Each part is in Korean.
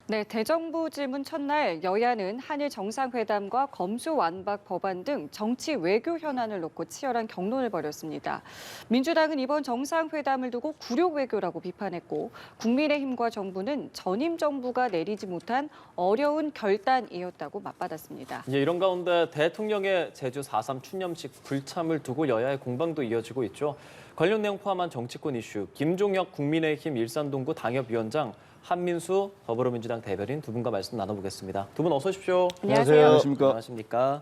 네, 대정부 질문 첫날 여야는 한일 정상회담과 검수완박 법안 등 정치 외교 현안을 놓고 치열한 격론을 벌였습니다. 민주당은 이번 정상회담을 두고 굴욕 외교라고 비판했고 국민의힘과 정부는 전임 정부가 내리지 못한 어려운 결단이었다고 맞받았습니다. 이런 가운데 대통령의 제주 4.3 추념식 불참을 두고 여야의 공방도 이어지고 있죠. 관련 내용 포함한 정치권 이슈, 김종혁 국민의힘 일산동구 당협위원장, 한민수 더불어민주당 대변인 두 분과 말씀 나눠보겠습니다. 두 분 어서 오십시오. 안녕하세요. 안녕하십니까?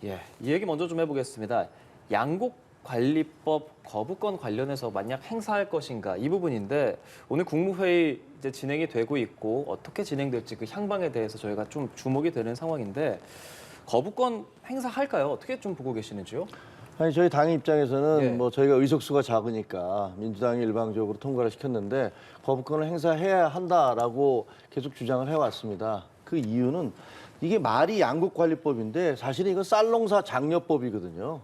이 얘기 먼저 좀 해보겠습니다. 양곡관리법 거부권 관련해서 만약 행사할 것인가 이 부분인데 오늘 국무회의 이제 진행이 되고 있고 어떻게 진행될지 그 향방에 대해서 저희가 좀 주목이 되는 상황인데 거부권 행사할까요? 어떻게 좀 보고 계시는지요? 아니 저희 당 입장에서는 예. 뭐 저희가 의석수가 작으니까 민주당이 일방적으로 통과를 시켰는데 거부권을 행사해야 한다라고 계속 주장을 해왔습니다. 그 이유는 이게 말이 양국관리법인데 사실은 이거 쌀농사 장려법이거든요.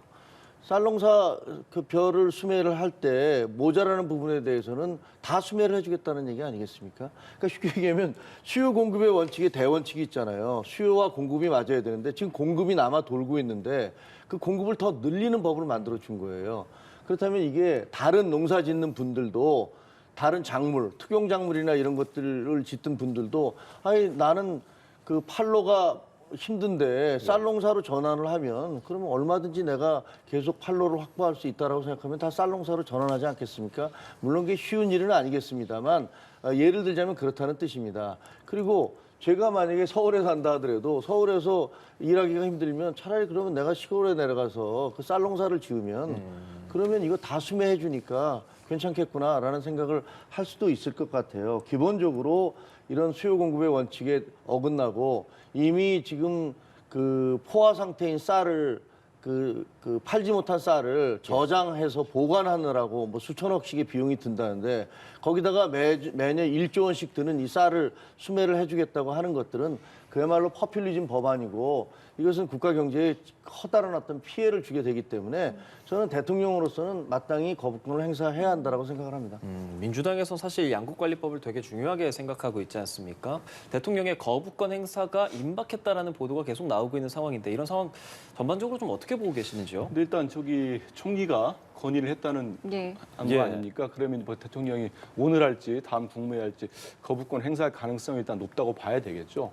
쌀농사 그 벼를 수매를 할 때 모자라는 부분에 대해서는 다 수매를 해주겠다는 얘기 아니겠습니까? 그러니까 쉽게 얘기하면 수요 공급의 원칙이 대원칙이 있잖아요. 수요와 공급이 맞아야 되는데 지금 공급이 남아 돌고 있는데 그 공급을 더 늘리는 법을 만들어 준 거예요. 그렇다면 이게 다른 농사 짓는 분들도 다른 작물, 특용작물이나 이런 것들을 짓던 분들도 아니 나는 그 팔로가 힘든데 쌀농사로 전환을 하면 그러면 얼마든지 내가 계속 팔로를 확보할 수 있다라고 생각하면 다 쌀농사로 전환하지 않겠습니까? 물론 그게 쉬운 일은 아니겠습니다만 예를 들자면 그렇다는 뜻입니다. 그리고 제가 만약에 서울에 산다 하더라도 서울에서 일하기가 힘들면 차라리 그러면 내가 시골에 내려가서 그 쌀농사를 지으면 그러면 이거 다 수매해 주니까 괜찮겠구나라는 생각을 할 수도 있을 것 같아요. 기본적으로 이런 수요 공급의 원칙에 어긋나고 이미 지금 그 포화 상태인 쌀을 그 팔지 못한 쌀을 저장해서 보관하느라고 뭐 수천억씩의 비용이 든다는데 거기다가 매년 1조 원씩 드는 이 쌀을 수매를 해주겠다고 하는 것들은 그야말로 퍼퓰리즘 법안이고 이것은 국가 경제에 커다란 어떤 피해를 주게 되기 때문에 저는 대통령으로서는 마땅히 거부권을 행사해야 한다라고 생각을 합니다. 민주당에서 사실 양국관리법을 되게 중요하게 생각하고 있지 않습니까? 대통령의 거부권 행사가 임박했다라는 보도가 계속 나오고 있는 상황인데 이런 상황 전반적으로 좀 어떻게 보고 계시는지요? 근데 일단 저기 총리가 건의를 했다는 네. 거 아닙니까? 그러면 뭐 대통령이 오늘 할지 다음 국무회의 할지 거부권 행사할 가능성이 일단 높다고 봐야 되겠죠.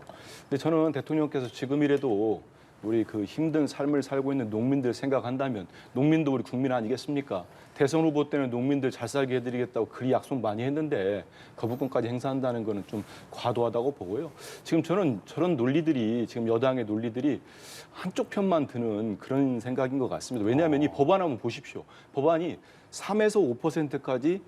근데 저는 대통령께서 지금이라도 우리 그 힘든 삶을 살고 있는 농민들 생각한다면 농민도 우리 국민 아니겠습니까? 대선 후보 때는 농민들 잘 살게 해드리겠다고 그리 약속 많이 했는데 거부권까지 행사한다는 거는 좀 과도하다고 보고요. 지금 저는 저런 논리들이 지금 여당의 논리들이 한쪽 편만 드는 그런 생각인 것 같습니다. 왜냐하면 이 법안 한번 보십시오. 법안이 3에서 5%까지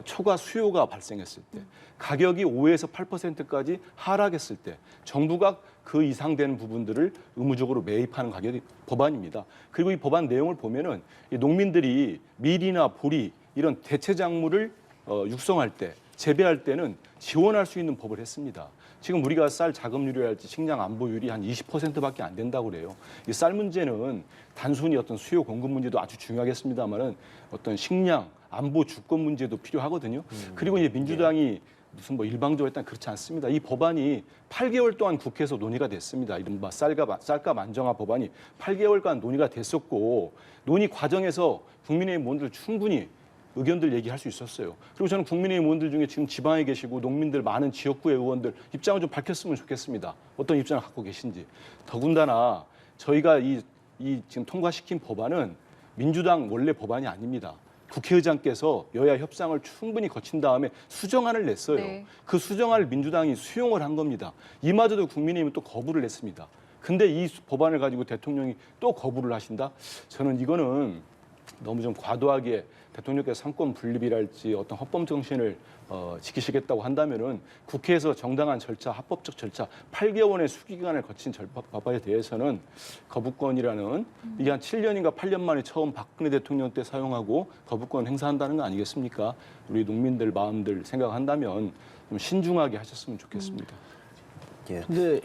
초과 수요가 발생했을 때, 가격이 5에서 8%까지 하락했을 때 정부가 그 이상 되는 부분들을 의무적으로 매입하는 가격이 법안입니다. 그리고 이 법안 내용을 보면은 이 농민들이 밀이나 보리 이런 대체 작물을 육성할 때, 재배할 때는 지원할 수 있는 법을 했습니다. 지금 우리가 쌀 자급률이랄지 식량 안보율이 한 20%밖에 안 된다고 그래요. 이 쌀 문제는 단순히 어떤 수요 공급 문제도 아주 중요하겠습니다만은 어떤 식량 안보 주권 문제도 필요하거든요. 그리고 이제 민주당이 무슨 뭐 일방적으로 했다는 그렇지 않습니다. 이 법안이 8개월 동안 국회에서 논의가 됐습니다. 이른바 쌀값 안정화 법안이 8개월간 논의가 됐었고 논의 과정에서 국민의힘 의원들 충분히 의견들 얘기할 수 있었어요. 그리고 저는 국민의힘 의원들 중에 지금 지방에 계시고 농민들 많은 지역구의 의원들 입장을 좀 밝혔으면 좋겠습니다. 어떤 입장을 갖고 계신지. 더군다나 저희가 이 지금 통과시킨 법안은 민주당 원래 법안이 아닙니다. 국회의장께서 여야 협상을 충분히 거친 다음에 수정안을 냈어요. 네. 그 수정안을 민주당이 수용을 한 겁니다. 이마저도 국민의힘은 또 거부를 했습니다. 근데 이 법안을 가지고 대통령이 또 거부를 하신다? 저는 이거는 너무 좀 과도하게 대통령께서 상권 분립이랄지 어떤 헌법 정신을 지키시겠다고 한다면은 국회에서 정당한 절차, 합법적 절차, 8개월의 수기간을 거친 법안에 대해서는 거부권이라는 이게 한 7년인가 8년 만에 처음 박근혜 대통령 때 사용하고 거부권 행사한다는 거 아니겠습니까? 우리 농민들 마음들 생각한다면 좀 신중하게 하셨으면 좋겠습니다. 근데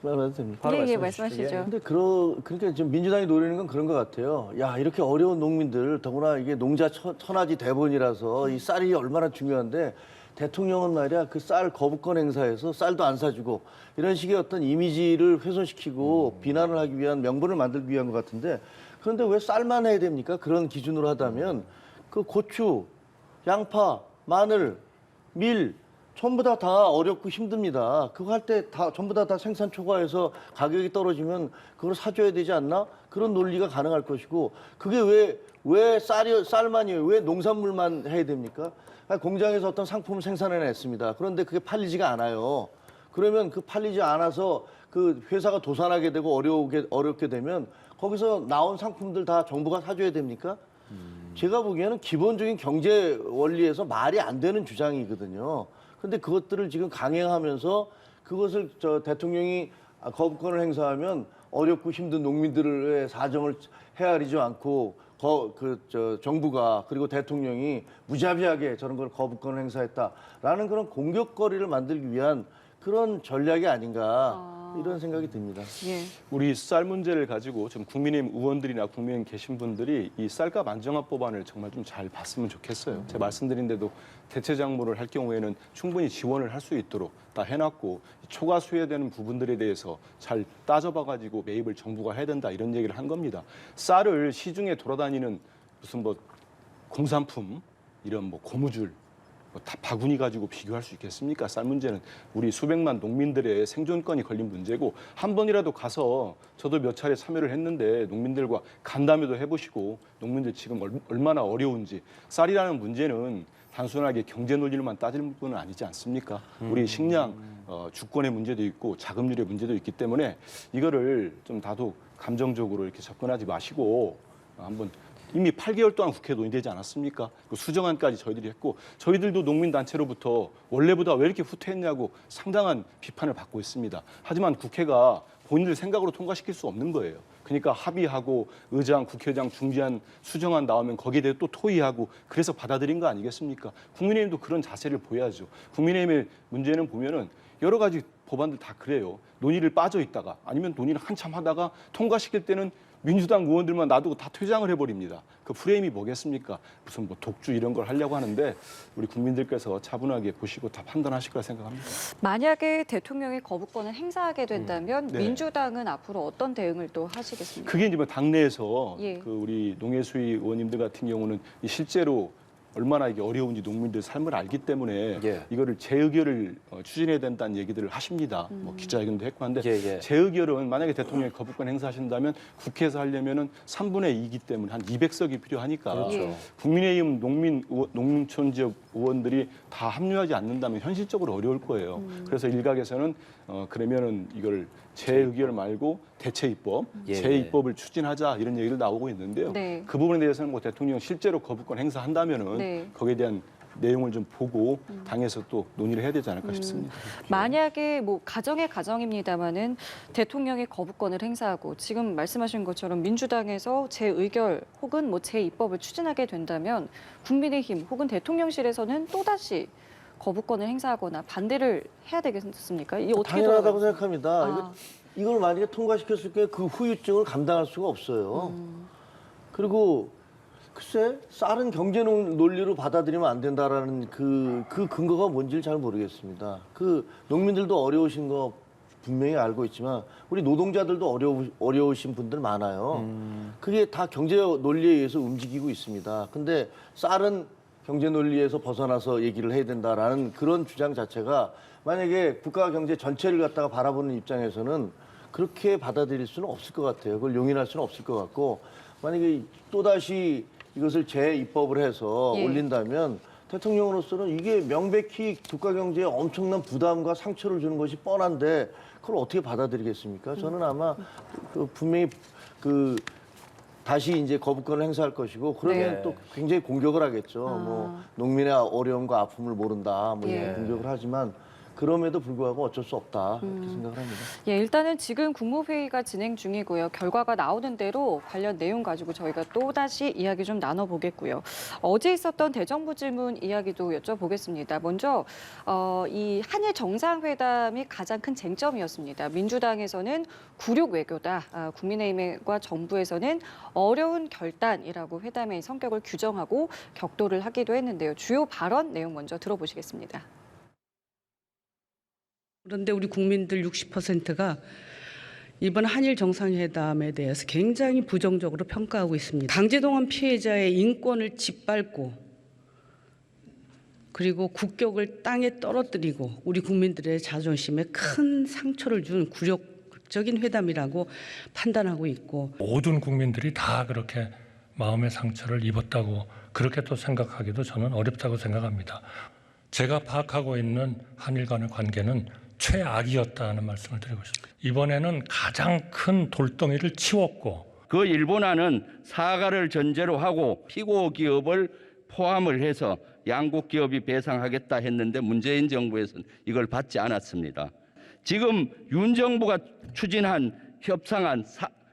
말해도 됩니까? 네, 말씀하시죠. 근데 그러니까 지금 민주당이 노리는 건 그런 것 같아요. 야, 이렇게 어려운 농민들, 더구나 이게 농자 천하지 대본이라서 이 쌀이 얼마나 중요한데 대통령은 말이야 그 쌀 거부권 행사에서 쌀도 안 사주고 이런 식의 어떤 이미지를 훼손시키고 비난을 하기 위한 명분을 만들기 위한 것 같은데 그런데 왜 쌀만 해야 됩니까? 그런 기준으로 하다면 그 고추, 양파, 마늘, 밀 전부 다 어렵고 힘듭니다. 그거 할 때 다 전부 다 생산 초과해서 가격이 떨어지면 그걸 사줘야 되지 않나? 그런 논리가 가능할 것이고 그게 왜 쌀만이에요? 왜 농산물만 해야 됩니까? 아니, 공장에서 어떤 상품을 생산해냈습니다. 그런데 그게 팔리지가 않아요. 그러면 그 팔리지 않아서 그 회사가 도산하게 되고 어렵게 되면 거기서 나온 상품들 다 정부가 사줘야 됩니까? 제가 보기에는 기본적인 경제 원리에서 말이 안 되는 주장이거든요. 근데 그것들을 지금 강행하면서 그것을 대통령이 거부권을 행사하면 어렵고 힘든 농민들의 사정을 헤아리지 않고 정부가 그리고 대통령이 무자비하게 저런 걸 거부권을 행사했다라는 그런 공격거리를 만들기 위한 그런 전략이 아닌가 이런 생각이 듭니다. 예. 우리 쌀 문제를 가지고 좀 국민의힘 의원들이나 국민의힘 계신 분들이 이 쌀값 안정화 법안을 정말 좀 잘 봤으면 좋겠어요. 제가 말씀드린 대로 대체 장모를 할 경우에는 충분히 지원을 할 수 있도록 다 해놨고 초과 수혜되는 부분들에 대해서 잘 따져봐가지고 매입을 정부가 해야 된다 이런 얘기를 한 겁니다. 쌀을 시중에 돌아다니는 무슨 뭐 공산품 이런 뭐 고무줄 다 바구니 가지고 비교할 수 있겠습니까? 쌀 문제는 우리 수백만 농민들의 생존권이 걸린 문제고 한 번이라도 가서 저도 몇 차례 참여를 했는데 농민들과 간담회도 해보시고 농민들 지금 얼마나 어려운지 쌀이라는 문제는 단순하게 경제 논리로만 따질 부분은 아니지 않습니까? 우리 식량 주권의 문제도 있고 자금률의 문제도 있기 때문에 이거를 좀 다소 감정적으로 이렇게 접근하지 마시고 한번 이미 8개월 동안 국회에 논의되지 않았습니까? 그 수정안까지 저희들이 했고 저희들도 농민단체로부터 원래보다 왜 이렇게 후퇴했냐고 상당한 비판을 받고 있습니다. 하지만 국회가 본인들 생각으로 통과시킬 수 없는 거예요. 그러니까 합의하고 의장, 국회의장 중재안, 수정안 나오면 거기에 대해 또 토의하고 그래서 받아들인 거 아니겠습니까? 국민의힘도 그런 자세를 보여야죠. 국민의힘의 문제는 보면은 여러 가지 법안들 다 그래요. 논의를 빠져 있다가 아니면 논의를 한참 하다가 통과시킬 때는 민주당 의원들만 놔두고 다 퇴장을 해버립니다. 그 프레임이 뭐겠습니까? 무슨 뭐 독주 이런 걸 하려고 하는데 우리 국민들께서 차분하게 보시고 다 판단하실 거라 생각합니다. 만약에 대통령이 거부권을 행사하게 된다면 네. 민주당은 앞으로 어떤 대응을 또 하시겠습니까? 그게 이제 뭐 당내에서 예. 그 우리 농해수위 의원님들 같은 경우는 실제로 얼마나 이게 어려운지 농민들 삶을 알기 때문에 예. 이거를 재의결을 추진해야 된다는 얘기들을 하십니다. 뭐 기자회견도 했고 한데 예. 재의결은 만약에 대통령이 거부권 행사하신다면 국회에서 하려면은 3분의 2이기 때문에 한 200석이 필요하니까 그렇죠. 예. 국민의힘 농촌 지역 의원들이 다 합류하지 않는다면 현실적으로 어려울 거예요. 그래서 일각에서는 그러면은 이걸 재의결 말고 대체 입법, 예. 재입법을 추진하자 이런 얘기를 나오고 있는데요. 네. 그 부분에 대해서는 뭐 대통령 실제로 거부권 행사한다면은 네. 거기에 대한 내용을 좀 보고 당에서 또 논의를 해야 되지 않을까 싶습니다. 만약에 뭐 가정의 가정입니다마는 대통령이 거부권을 행사하고 지금 말씀하신 것처럼 민주당에서 재의결 혹은 뭐 재입법을 추진하게 된다면 국민의힘 혹은 대통령실에서는 또다시 거부권을 행사하거나 반대를 해야 되겠습니까? 이 어떻게 당연하다고 돌아가겠습니까? 생각합니다. 이걸 만약에 통과시켰을 때 그 후유증을 감당할 수가 없어요. 그리고 글쎄 쌀은 경제 논리로 받아들이면 안 된다라는 그 근거가 뭔지를 잘 모르겠습니다. 그 농민들도 어려우신 거 분명히 알고 있지만 우리 노동자들도 어려우신 분들 많아요. 그게 다 경제 논리에 의해서 움직이고 있습니다. 근데 쌀은 경제 논리에서 벗어나서 얘기를 해야 된다라는 그런 주장 자체가 만약에 국가 경제 전체를 갖다가 바라보는 입장에서는 그렇게 받아들일 수는 없을 것 같아요. 그걸 용인할 수는 없을 것 같고 만약에 또다시 이것을 재입법을 해서 예. 올린다면 대통령으로서는 이게 명백히 국가 경제에 엄청난 부담과 상처를 주는 것이 뻔한데 그걸 어떻게 받아들이겠습니까? 저는 아마 분명히 다시 이제 거부권을 행사할 것이고 그러면 네. 또 굉장히 공격을 하겠죠. 뭐 농민의 어려움과 아픔을 모른다. 뭐 예. 이런 공격을 하지만 그럼에도 불구하고 어쩔 수 없다 이렇게 생각을 합니다. 예, 일단은 지금 국무회의가 진행 중이고요. 결과가 나오는 대로 관련 내용 가지고 저희가 또다시 이야기 좀 나눠보겠고요. 어제 있었던 대정부 질문 이야기도 여쭤보겠습니다. 먼저 이 한일 정상회담이 가장 큰 쟁점이었습니다. 민주당에서는 굴욕 외교다. 국민의힘과 정부에서는 어려운 결단이라고 회담의 성격을 규정하고 격도를 하기도 했는데요. 주요 발언 내용 먼저 들어보시겠습니다. 그런데 우리 국민들 60%가 이번 한일 정상회담에 대해서 굉장히 부정적으로 평가하고 있습니다. 강제동원 피해자의 인권을 짓밟고 그리고 국격을 땅에 떨어뜨리고 우리 국민들의 자존심에 큰 상처를 준 굴욕적인 회담이라고 판단하고 있고, 모든 국민들이 다 그렇게 마음의 상처를 입었다고 그렇게 또 생각하기도 저는 어렵다고 생각합니다. 제가 파악하고 있는 한일 간의 관계는 최악이었다는 말씀을 드리고 싶습니다. 이번에는 가장 큰 돌덩이를 치웠고, 그 일본안은 사과를 전제로 하고 피고 기업을 포함을 해서 양국 기업이 배상하겠다 했는데 문재인 정부에서는 이걸 받지 않았습니다. 지금 윤 정부가 추진한 협상안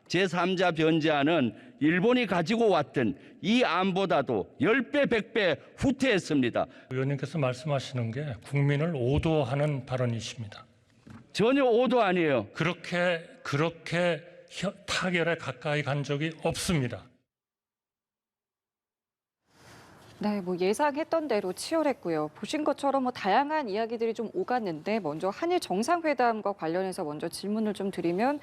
제3자 변제안은 일본이 가지고 왔던 이 안보다도 10배, 100배 후퇴했습니다. 의원님께서 말씀하시는 게 국민을 오도하는 발언이십니다. 전혀 오도 아니에요. 그렇게 타결에 가까이 간 적이 없습니다. 네, 예상했던 대로 치열했고요. 보신 것처럼 다양한 이야기들이 좀 오갔는데 먼저 한일 정상회담과 관련해서 먼저 질문을 좀 드리면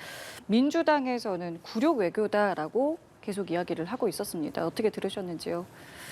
민주당에서는 굴욕 외교다라고 계속 이야기를 하고 있었습니다. 어떻게 들으셨는지요?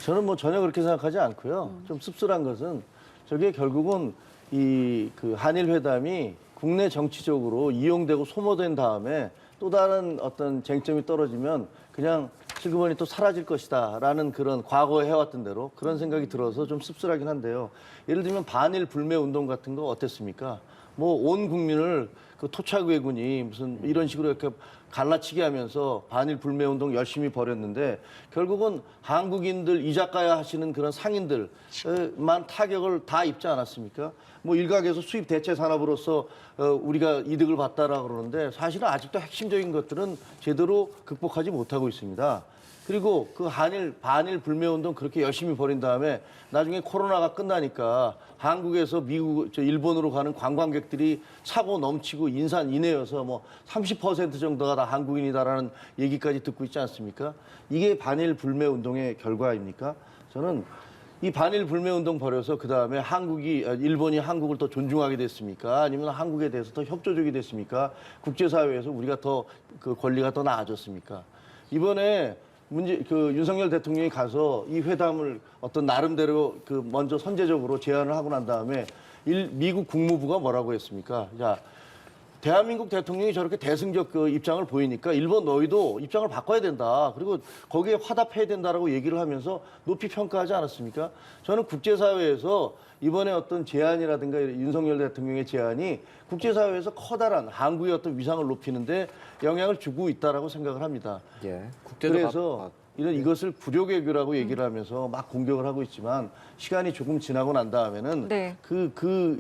저는 전혀 그렇게 생각하지 않고요. 좀 씁쓸한 것은 저게 결국은 그 한일 회담이 국내 정치적으로 이용되고 소모된 다음에 또 다른 어떤 쟁점이 떨어지면 그냥 슬그머니 또 사라질 것이다라는 그런 과거에 해왔던 대로 그런 생각이 들어서 좀 씁쓸하긴 한데요. 예를 들면 반일 불매 운동 같은 거 어땠습니까? 온 국민을 그 토착 외군이 무슨 이런 식으로 이렇게 갈라치게 하면서 반일 불매 운동 열심히 벌였는데 결국은 한국인들 이자카야 하시는 그런 상인들만 타격을 다 입지 않았습니까? 일각에서 수입 대체 산업으로서 우리가 이득을 봤다라고 그러는데 사실은 아직도 핵심적인 것들은 제대로 극복하지 못하고 있습니다. 그리고 그 반일 불매운동 그렇게 열심히 벌인 다음에 나중에 코로나가 끝나니까 한국에서 일본으로 가는 관광객들이 차고 넘치고 인산인해여서 30% 정도가 다 한국인이다라는 얘기까지 듣고 있지 않습니까? 이게 반일 불매운동의 결과입니까? 저는 이 반일 불매운동 벌여서 그 다음에 일본이 한국을 더 존중하게 됐습니까? 아니면 한국에 대해서 더 협조적이 됐습니까? 국제사회에서 우리가 더 그 권리가 더 나아졌습니까? 이번에 윤석열 대통령이 가서 이 회담을 어떤 나름대로 먼저 선제적으로 제안을 하고 난 다음에 미국 국무부가 뭐라고 했습니까? 자, 대한민국 대통령이 저렇게 대승적 입장을 보이니까 일본 너희도 입장을 바꿔야 된다. 그리고 거기에 화답해야 된다라고 얘기를 하면서 높이 평가하지 않았습니까? 저는 국제사회에서 이번에 어떤 제안이라든가 윤석열 대통령의 제안이 국제사회에서 커다란 한국의 어떤 위상을 높이는데 영향을 주고 있다라고 생각을 합니다. 예, 그래서 이것을 굴욕 외교라고 얘기를 하면서 막 공격을 하고 있지만 시간이 조금 지나고 난 다음에는 네.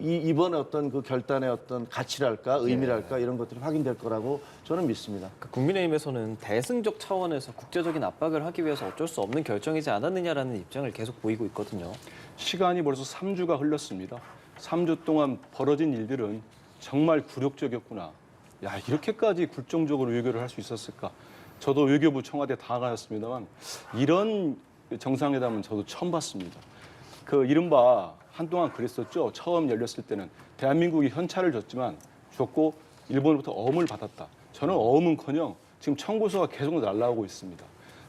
이번에 어떤 그 결단의 어떤 가치랄까 의미랄까 이런 것들이 확인될 거라고 저는 믿습니다. 국민의힘에서는 대승적 차원에서 국제적인 압박을 하기 위해서 어쩔 수 없는 결정이지 않았느냐라는 입장을 계속 보이고 있거든요. 시간이 벌써 3주가 흘렀습니다. 3주 동안 벌어진 일들은 정말 굴욕적이었구나. 야, 이렇게까지 굴종적으로 외교를 할 수 있었을까? 저도 외교부 청와대 다 가였습니다만 이런 정상회담은 저도 처음 봤습니다. 이른바 한동안 그랬었죠. 처음 열렸을 때는 대한민국이 현찰을 줬고 일본으로부터 어음을 받았다. 저는 어음은커녕 지금 청구서가 계속 날라오고 있습니다.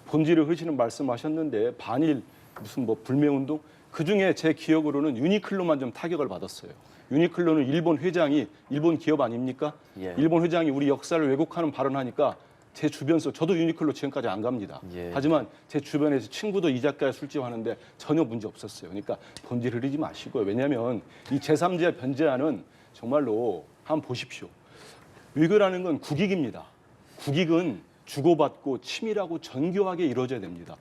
본질을 흐시는 말씀하셨는데 반일 무슨 불매운동 그중에 제 기억으로는 유니클로만 좀 타격을 받았어요. 유니클로는 일본 회장이 일본 기업 아닙니까? 예. 일본 회장이 우리 역사를 왜곡하는 발언하니까 제 주변에서 저도 유니클로 지금까지 안 갑니다. 예. 하지만 제 주변에서 친구도 이자카야 술집 하는데 전혀 문제 없었어요. 그러니까 본질 흐리지 마시고요. 왜냐하면 이 제3자 변제안은 정말로 한번 보십시오. 외교라는 건 국익입니다. 국익은 주고받고 치밀하고 정교하게 이루어져야 됩니다.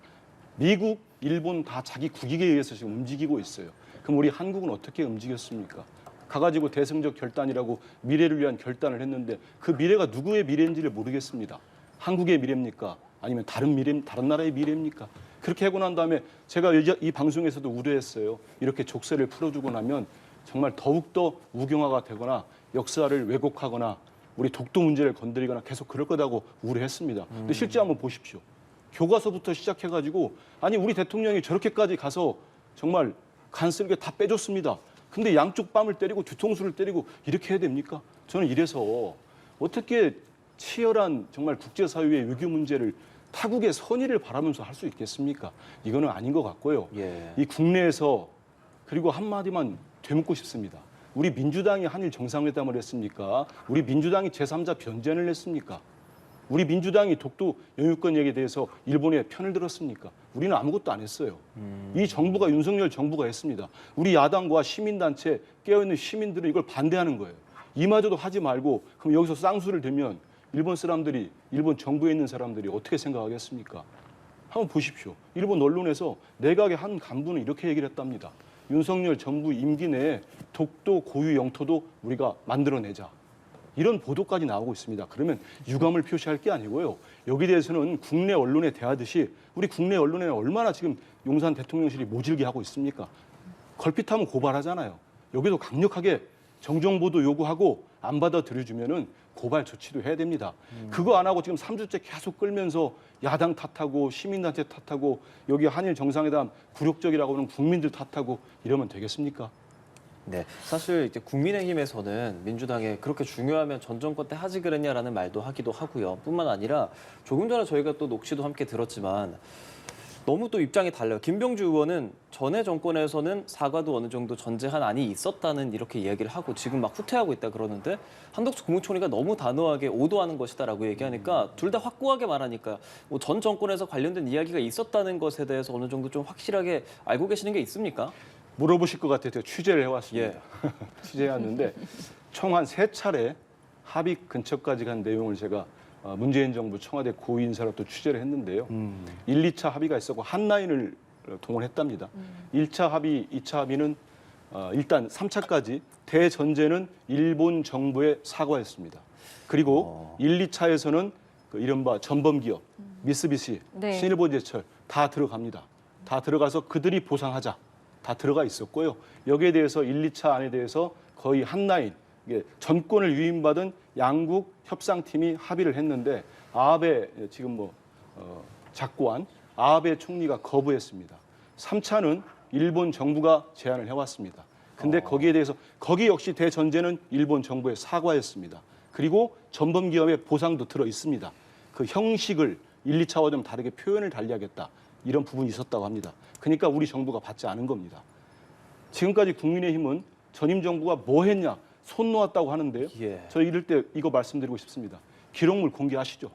미국, 일본 다 자기 국익에 의해서 지금 움직이고 있어요. 그럼 우리 한국은 어떻게 움직였습니까? 가가지고 대승적 결단이라고 미래를 위한 결단을 했는데 그 미래가 누구의 미래인지를 모르겠습니다. 한국의 미래입니까? 아니면 다른 나라의 미래입니까? 그렇게 하고 난 다음에 제가 이 방송에서도 우려했어요. 이렇게 족쇄를 풀어주고 나면 정말 더욱더 우경화가 되거나 역사를 왜곡하거나 우리 독도 문제를 건드리거나 계속 그럴 거라고 우려했습니다. 근데 실제 한번 보십시오. 교과서부터 시작해가지고 아니 우리 대통령이 저렇게까지 가서 정말 간쓸게 다 빼줬습니다. 근데 양쪽 뺨을 때리고 뒤통수를 때리고 이렇게 해야 됩니까? 저는 이래서 어떻게 치열한 정말 국제사회의 외교 문제를 타국의 선의를 바라면서 할 수 있겠습니까? 이거는 아닌 것 같고요. 예. 이 국내에서 그리고 한마디만 되묻고 싶습니다. 우리 민주당이 한일 정상회담을 했습니까? 우리 민주당이 제3자 변제안을 냈습니까? 우리 민주당이 독도 영유권 얘기에 대해서 일본의 편을 들었습니까? 우리는 아무것도 안 했어요. 이 정부가 윤석열 정부가 했습니다. 우리 야당과 시민단체 깨어있는 시민들은 이걸 반대하는 거예요. 이마저도 하지 말고 그럼 여기서 쌍수를 들면 일본 사람들이 일본 정부에 있는 사람들이 어떻게 생각하겠습니까? 한번 보십시오. 일본 언론에서 내각의 한 간부는 이렇게 얘기를 했답니다. 윤석열 정부 임기 내에 독도 고유 영토도 우리가 만들어내자. 이런 보도까지 나오고 있습니다. 그러면 유감을 표시할 게 아니고요. 여기에 대해서는 국내 언론에 대하듯이 우리 국내 언론에는 얼마나 지금 용산 대통령실이 모질게 하고 있습니까? 걸핏하면 고발하잖아요. 여기도 강력하게 정정보도 요구하고 안 받아들여주면은 고발 조치도 해야 됩니다. 그거 안 하고 지금 3주째 계속 끌면서 야당 탓하고 시민단체 탓하고 여기 한일 정상회담 굴욕적이라고 하는 국민들 탓하고 이러면 되겠습니까? 네, 사실 이제 국민의힘에서는 민주당에 그렇게 중요하면 전 정권 때 하지 그랬냐라는 말도 하기도 하고요. 뿐만 아니라 조금 전에 저희가 또 녹취도 함께 들었지만 너무 또 입장이 달라요. 김병주 의원은 전에 정권에서는 사과도 어느 정도 전제한 안이 있었다는 이렇게 이야기를 하고 지금 막 후퇴하고 있다 그러는데 한덕수 국무총리가 너무 단호하게 오도하는 것이다라고 얘기하니까 둘 다 확고하게 말하니까 뭐 전 정권에서 관련된 이야기가 있었다는 것에 대해서 어느 정도 좀 확실하게 알고 계시는 게 있습니까? 물어보실 것 같아서 취재를 해왔습니다. 예. 취재해왔는데 총 한 3차례 합의 근처까지 간 내용을 제가 문재인 정부 청와대 고위인사로 또 취재를 했는데요. 1, 2차 합의가 있었고 한 라인을 동원했답니다. 1차 합의, 2차 합의는 일단 3차까지 대전제는 일본 정부에 사과했습니다. 그리고 1, 2차에서는 그 이른바 전범기업, 미쓰비시, 네. 신일본제철 다 들어갑니다. 다 들어가서 그들이 보상하자. 다 들어가 있었고요. 여기에 대해서 1, 2차 안에 대해서 거의 한 라인, 이게 전권을 위임받은 양국 협상팀이 합의를 했는데 아베 지금 작고한 아베 총리가 거부했습니다. 3차는 일본 정부가 제안을 해왔습니다. 근데 거기에 대해서 거기 역시 대전제는 일본 정부의 사과였습니다. 그리고 전범기업의 보상도 들어 있습니다. 그 형식을 1, 2차와 좀 다르게 표현을 달리하겠다. 이런 부분이 있었다고 합니다. 그러니까 우리 정부가 받지 않은 겁니다. 지금까지 국민의힘은 전임 정부가 뭐 했냐, 손 놓았다고 하는데요. 예. 저 이럴 때 이거 말씀드리고 싶습니다. 기록물 공개하시죠.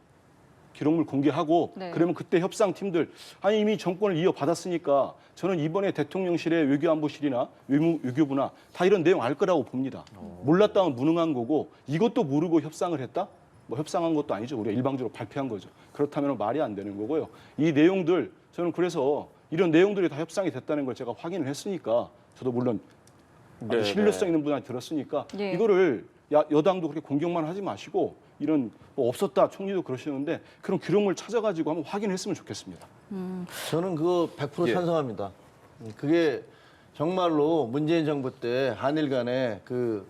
기록물 공개하고 네. 그러면 그때 협상팀들 아니 이미 정권을 이어받았으니까 저는 이번에 대통령실의 외교안보실이나 외교부나 다 이런 내용 알 거라고 봅니다. 몰랐다면 무능한 거고 이것도 모르고 협상을 했다? 뭐 협상한 것도 아니죠. 우리가 일방적으로 발표한 거죠. 그렇다면 말이 안 되는 거고요. 이 내용들 저는 그래서 이런 내용들이 다 협상이 됐다는 걸 제가 확인을 했으니까 저도 물론 아주 신뢰성 있는 분한테 들었으니까 예. 이거를 여당도 그렇게 공격만 하지 마시고 이런 뭐 없었다 총리도 그러시는데 그런 기록물 찾아가지고 한번 확인했으면 좋겠습니다. 저는 그거 100% 예. 찬성합니다. 그게 정말로 문재인 정부 때 한일 간의 그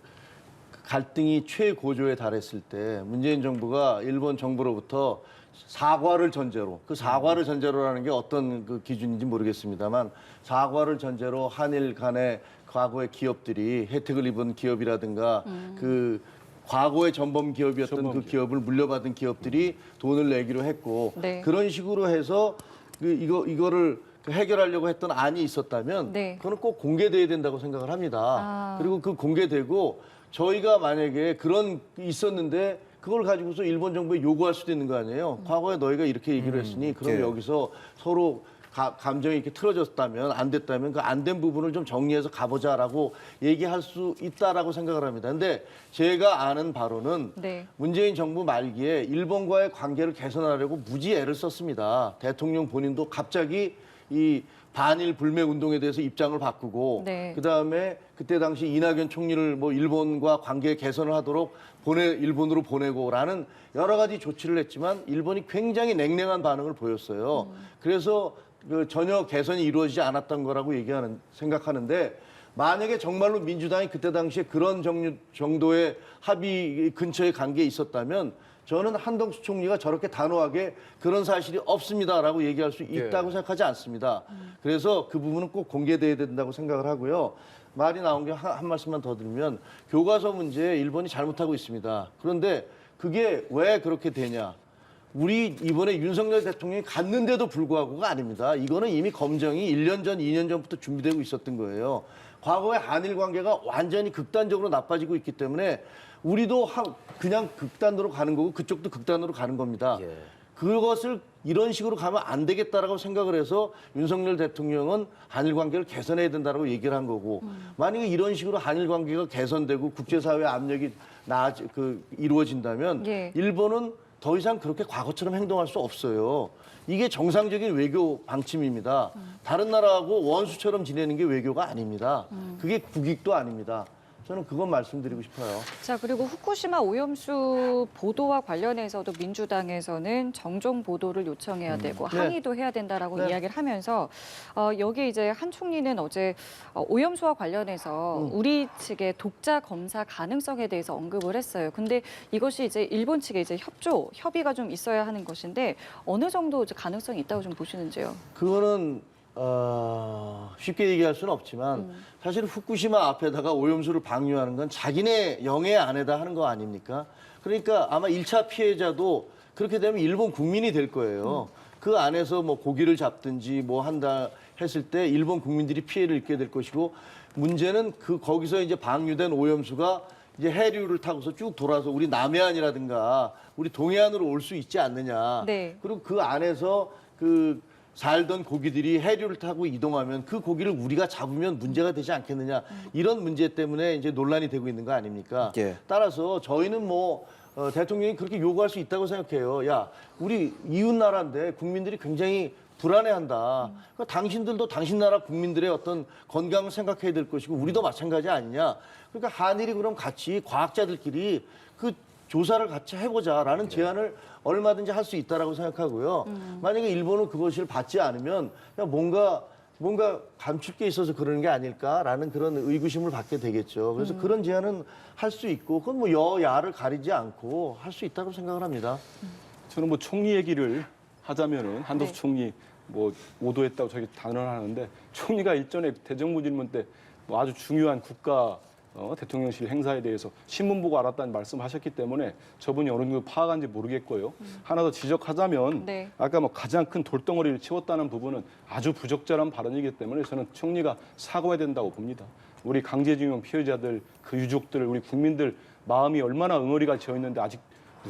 갈등이 최고조에 달했을 때 문재인 정부가 일본 정부로부터 사과를 전제로, 그 사과를 전제로라는 게 어떤 그 기준인지 모르겠습니다만 사과를 전제로 한일 간의 과거의 기업들이 혜택을 입은 기업이라든가 그 과거의 전범 기업이었던 그 전범기업. 기업을 물려받은 기업들이 돈을 내기로 했고 네. 그런 식으로 해서 이거를 해결하려고 했던 안이 있었다면 네. 그거는 꼭 공개돼야 된다고 생각을 합니다. 아. 그리고 그 공개되고 저희가 만약에 그런 있었는데 그걸 가지고서 일본 정부에 요구할 수도 있는 거 아니에요. 과거에 너희가 이렇게 얘기를 했으니 그럼 예. 여기서 서로 감정이 이렇게 틀어졌다면 안 됐다면 그 안 된 부분을 좀 정리해서 가보자라고 얘기할 수 있다라고 생각을 합니다. 근데 제가 아는 바로는 네. 문재인 정부 말기에 일본과의 관계를 개선하려고 무지 애를 썼습니다. 대통령 본인도 갑자기 이 반일 불매 운동에 대해서 입장을 바꾸고 네. 그다음에 그때 당시 이낙연 총리를 뭐 일본과 관계 개선을 하도록 일본으로 보내고라는 여러 가지 조치를 했지만 일본이 굉장히 냉랭한 반응을 보였어요. 그래서 그 전혀 개선이 이루어지지 않았던 거라고 생각하는데 만약에 정말로 민주당이 그때 당시에 그런 정도의 합의 근처에 간 게 있었다면 저는 한덕수 총리가 저렇게 단호하게 그런 사실이 없습니다라고 얘기할 수 있다고 생각하지 않습니다. 그래서 그 부분은 꼭 공개돼야 된다고 생각을 하고요. 말이 나온 게 한 말씀만 더 드리면 교과서 문제 일본이 잘못하고 있습니다. 그런데 그게 왜 그렇게 되냐? 우리 이번에 윤석열 대통령이 갔는데도 불구하고가 아닙니다. 이거는 이미 검증이 1년 전, 2년 전부터 준비되고 있었던 거예요. 과거의 한일 관계가 완전히 극단적으로 나빠지고 있기 때문에 우리도 그냥 극단으로 가는 거고 그쪽도 극단으로 가는 겁니다. 그것을 이런 식으로 가면 안 되겠다라고 생각을 해서 윤석열 대통령은 한일 관계를 개선해야 된다라고 얘기를 한 거고 만약에 이런 식으로 한일 관계가 개선되고 국제사회 압력이 이루어진다면 예. 일본은 더 이상 그렇게 과거처럼 행동할 수 없어요. 이게 정상적인 외교 방침입니다. 다른 나라하고 원수처럼 지내는 게 외교가 아닙니다. 그게 국익도 아닙니다. 저는 그건 말씀드리고 싶어요. 자, 그리고 후쿠시마 오염수 보도와 관련해서도 민주당에서는 정정 보도를 요청해야 되고 네. 항의도 해야 된다라고 네. 이야기를 하면서 여기 이제 한 총리는 어제 오염수와 관련해서 우리 측의 독자 검사 가능성에 대해서 언급을 했어요. 근데 이것이 이제 일본 측의 이제 협의가 좀 있어야 하는 것인데 어느 정도 이제 가능성이 있다고 좀 보시는지요? 그거는 쉽게 얘기할 수는 없지만 사실 후쿠시마 앞에다가 오염수를 방류하는 건 자기네 영해 안에다 하는 거 아닙니까? 그러니까 아마 1차 피해자도 그렇게 되면 일본 국민이 될 거예요. 그 안에서 뭐 고기를 잡든지 뭐 한다 했을 때 일본 국민들이 피해를 입게 될 것이고 문제는 거기서 이제 방류된 오염수가 이제 해류를 타고서 쭉 돌아서 우리 남해안이라든가 우리 동해안으로 올 수 있지 않느냐. 네. 그리고 그 안에서 살던 고기들이 해류를 타고 이동하면 그 고기를 우리가 잡으면 문제가 되지 않겠느냐 이런 문제 때문에 이제 논란이 되고 있는 거 아닙니까? 예. 따라서 저희는 대통령이 그렇게 요구할 수 있다고 생각해요. 야, 우리 이웃 나라인데 국민들이 굉장히 불안해한다. 그러니까 당신들도 당신 나라 국민들의 어떤 건강을 생각해야 될 것이고 우리도 마찬가지 아니냐. 그러니까 한일이 그럼 같이 과학자들끼리 그 조사를 같이 해보자라는 제안을 얼마든지 할 수 있다라고 생각하고요. 만약에 일본은 그것을 받지 않으면 그냥 뭔가 감출 게 있어서 그러는 게 아닐까라는 그런 의구심을 받게 되겠죠. 그래서 그런 제안은 할 수 있고 그건 뭐 여야를 가리지 않고 할 수 있다고 생각을 합니다. 저는 뭐 총리 얘기를 하자면은 한덕수 네. 총리 뭐 오도했다고 저기 단언하는데 총리가 일전에 대정부 질문 때 뭐 아주 중요한 국가 대통령실 행사에 대해서 신문 보고 알았다는 말씀하셨기 때문에 저분이 어느 정도 파악한지 모르겠고요. 하나 더 지적하자면 네. 아까 뭐 가장 큰 돌덩어리를 치웠다는 부분은 아주 부적절한 발언이기 때문에 저는 총리가 사과해야 된다고 봅니다. 우리 강제징용 피해자들, 그 유족들, 우리 국민들 마음이 얼마나 응어리가 지어 있는데 아직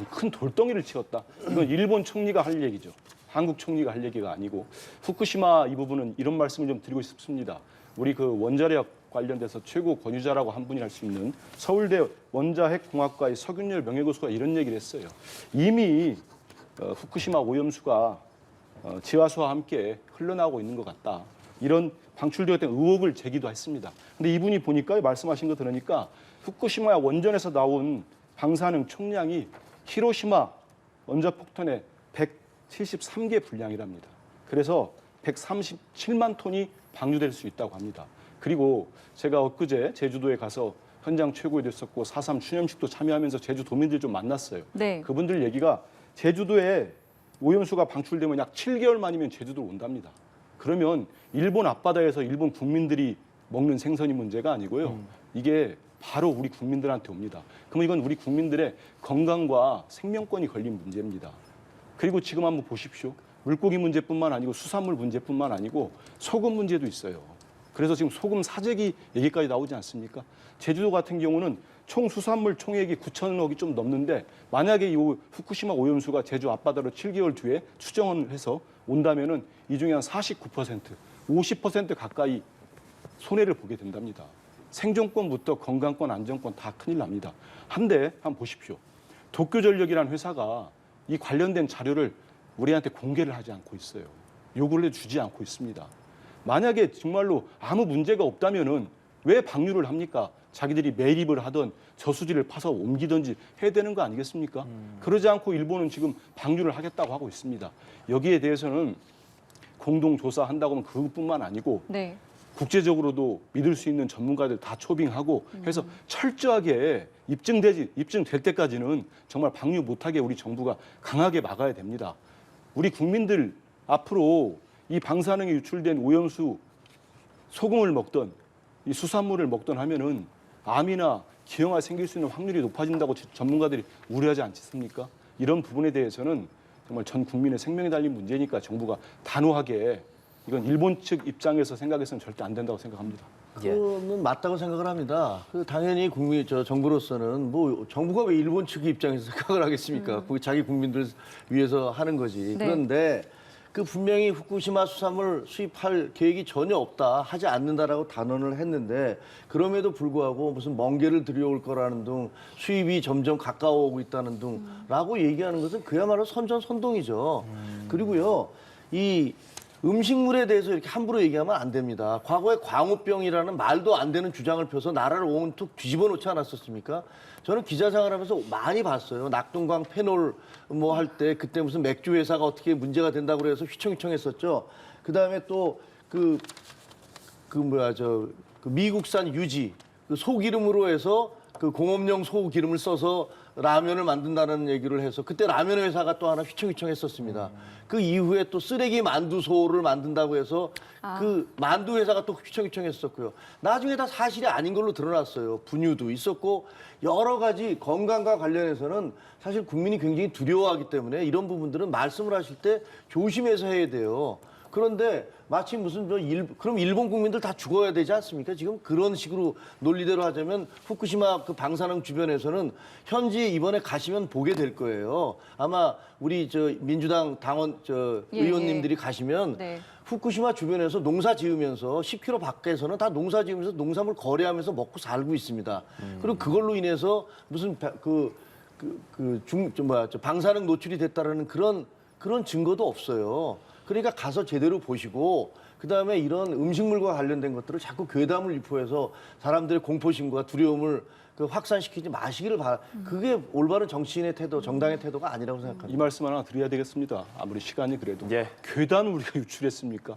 큰 돌덩이를 치웠다. 이건 일본 총리가 할 얘기죠. 한국 총리가 할 얘기가 아니고 후쿠시마 이 부분은 이런 말씀을 좀 드리고 싶습니다. 우리 그 원자력 관련돼서 최고 권위자라고 한 분이 할 수 있는 서울대 원자핵공학과의 서균열 명예교수가 이런 얘기를 했어요. 이미 후쿠시마 오염수가 지하수와 함께 흘러나오고 있는 것 같다. 이런 방출되었던 의혹을 제기도 했습니다. 근데 이분이 보니까 말씀하신 거 들으니까 후쿠시마 원전에서 나온 방사능 총량이 히로시마 원자폭탄의 173개 분량이랍니다. 그래서 137만 톤이 방류될 수 있다고 합니다. 그리고 제가 엊그제 제주도에 가서 현장 최고위도 했었고 4.3 추념식도 참여하면서 제주도민들 좀 만났어요. 네. 그분들 얘기가 제주도에 오염수가 방출되면 약 7개월 만이면 제주도로 온답니다. 그러면 일본 앞바다에서 일본 국민들이 먹는 생선이 문제가 아니고요. 이게 바로 우리 국민들한테 옵니다. 그러면 이건 우리 국민들의 건강과 생명권이 걸린 문제입니다. 그리고 지금 한번 보십시오. 물고기 문제뿐만 아니고 수산물 문제뿐만 아니고 소금 문제도 있어요. 그래서 지금 소금 사재기 얘기까지 나오지 않습니까? 제주도 같은 경우는 총 수산물 총액이 9천억이 좀 넘는데 만약에 이 후쿠시마 오염수가 제주 앞바다로 7개월 뒤에 추정을 해서 온다면은 이 중에 한 49%, 50% 가까이 손해를 보게 된답니다. 생존권부터 건강권, 안전권 다 큰일 납니다. 한데 한번 보십시오. 도쿄전력이라는 회사가 이 관련된 자료를 우리한테 공개를 하지 않고 있어요. 요구를 주지 않고 있습니다. 만약에 정말로 아무 문제가 없다면은 왜 방류를 합니까? 자기들이 매립을 하던 저수지를 파서 옮기든지 해야 되는 거 아니겠습니까? 그러지 않고 일본은 지금 방류를 하겠다고 하고 있습니다. 여기에 대해서는 공동조사한다고 하면 그것뿐만 아니고 네. 국제적으로도 믿을 수 있는 전문가들 다 초빙하고 해서 철저하게 입증될 때까지는 정말 방류 못하게 우리 정부가 강하게 막아야 됩니다. 우리 국민들 앞으로 이 방사능에 유출된 오염수 소금을 먹던 이 수산물을 먹던 하면은 암이나 기형아 생길 수 있는 확률이 높아진다고 전문가들이 우려하지 않습니까? 이런 부분에 대해서는 정말 전 국민의 생명이 달린 문제니까 정부가 단호하게 이건 일본 측 입장에서 생각해서는 절대 안 된다고 생각합니다. 그거는 맞다고 생각을 합니다. 당연히 정부로서는 뭐 정부가 왜 일본 측 입장에서 생각을 하겠습니까? 그게 자기 국민들 위해서 하는 거지. 네. 그런데 그 분명히 후쿠시마 수산물 수입할 계획이 전혀 없다, 하지 않는다라고 단언을 했는데 그럼에도 불구하고 무슨 멍게를 들여올 거라는 등 수입이 점점 가까워오고 있다는 등라고 얘기하는 것은 그야말로 선전선동이죠. 그리고요, 이 음식물에 대해서 이렇게 함부로 얘기하면 안 됩니다. 과거에 광우병이라는 말도 안 되는 주장을 펴서 나라를 온통 뒤집어 놓지 않았었습니까? 저는 기자 생활하면서 많이 봤어요. 낙동강 페놀 뭐 할 때 그때 무슨 맥주 회사가 어떻게 문제가 된다고 그래서 휘청휘청했었죠. 그다음에 또 그 미국산 유지 그 소기름으로 해서 그 공업용 소기름을 써서 라면을 만든다는 얘기를 해서 그때 라면 회사가 또 하나 휘청휘청했었습니다. 그 이후에 또 쓰레기 만두소를 만든다고 해서 그 만두 회사가 또 휘청휘청했었고요. 나중에 다 사실이 아닌 걸로 드러났어요. 분유도 있었고 여러 가지 건강과 관련해서는 사실 국민이 굉장히 두려워하기 때문에 이런 부분들은 말씀을 하실 때 조심해서 해야 돼요. 그런데 마치 무슨 그럼 일본 국민들 다 죽어야 되지 않습니까? 지금 그런 식으로 논리대로 하자면 후쿠시마 그 방사능 주변에서는 현지 이번에 가시면 보게 될 거예요. 아마 우리 민주당 당원 의원님들이 가시면 네. 후쿠시마 주변에서 농사 지으면서 10km 밖에서는 다 농사 지으면서 농산물 거래하면서 먹고 살고 있습니다. 그리고 그걸로 인해서 무슨 방사능 노출이 됐다라는 그런 증거도 없어요. 그러니까 가서 제대로 보시고 그다음에 이런 음식물과 관련된 것들을 자꾸 괴담을 유포해서 사람들의 공포심과 두려움을 확산시키지 마시기를 그게 올바른 정치인의 태도, 정당의 태도가 아니라고 생각합니다. 이 말씀 하나 드려야 되겠습니다. 아무리 시간이 그래도. 예. 괴담을 우리가 유출했습니까?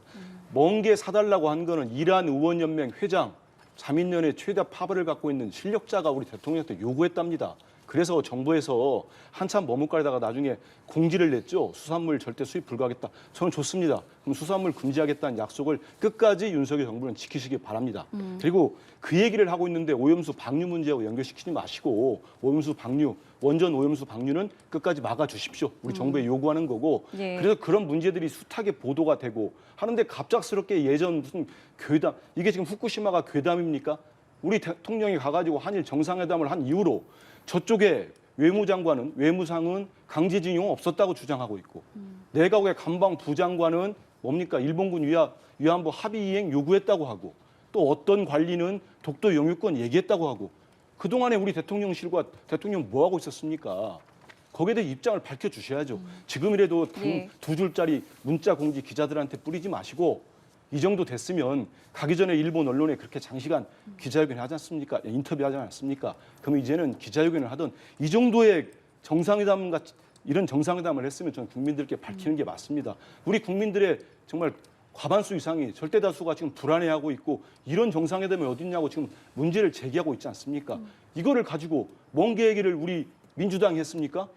멍게 사달라고 한 거는 이란 의원연맹 회장, 자민련의 최대 파벌을 갖고 있는 실력자가 우리 대통령한테 요구했답니다. 그래서 정부에서 한참 머뭇거리다가 나중에 공지를 냈죠. 수산물 절대 수입 불가하겠다. 저는 좋습니다. 그럼 수산물 금지하겠다는 약속을 끝까지 윤석열 정부는 지키시기 바랍니다. 그리고 그 얘기를 하고 있는데 오염수 방류 문제하고 연결시키지 마시고 오염수 방류, 원전 오염수 방류는 끝까지 막아주십시오. 우리 정부에 요구하는 거고. 예. 그래서 그런 문제들이 숱하게 보도가 되고 하는데 갑작스럽게 예전 무슨 괴담, 이게 지금 후쿠시마가 괴담입니까? 우리 대통령이 가가지고 한일 정상회담을 한 이후로 저쪽에 외무상은 강제징용 없었다고 주장하고 있고 내각의 간방 부장관은 뭡니까? 일본군 위안부 합의 이행 요구했다고 하고 또 어떤 관리는 독도 영유권 얘기했다고 하고 그동안에 우리 대통령실과 대통령 뭐 하고 있었습니까? 거기에 대해 입장을 밝혀주셔야죠. 지금이라도 예. 두 줄짜리 문자 공지 기자들한테 뿌리지 마시고 이 정도 됐으면 가기 전에 일본 언론에 그렇게 장시간 기자회견을 하지 않습니까? 인터뷰하지 않았습니까? 그럼 이제는 기자회견을 하던 이 정도의 정상회담 같이 이런 정상회담을 했으면 저는 국민들께 밝히는 게 맞습니다. 우리 국민들의 정말 과반수 이상이 절대 다수가 지금 불안해하고 있고 이런 정상회담이 어딨냐고 지금 문제를 제기하고 있지 않습니까? 이거를 가지고 멍게 얘기를 우리 민주당이 했습니까?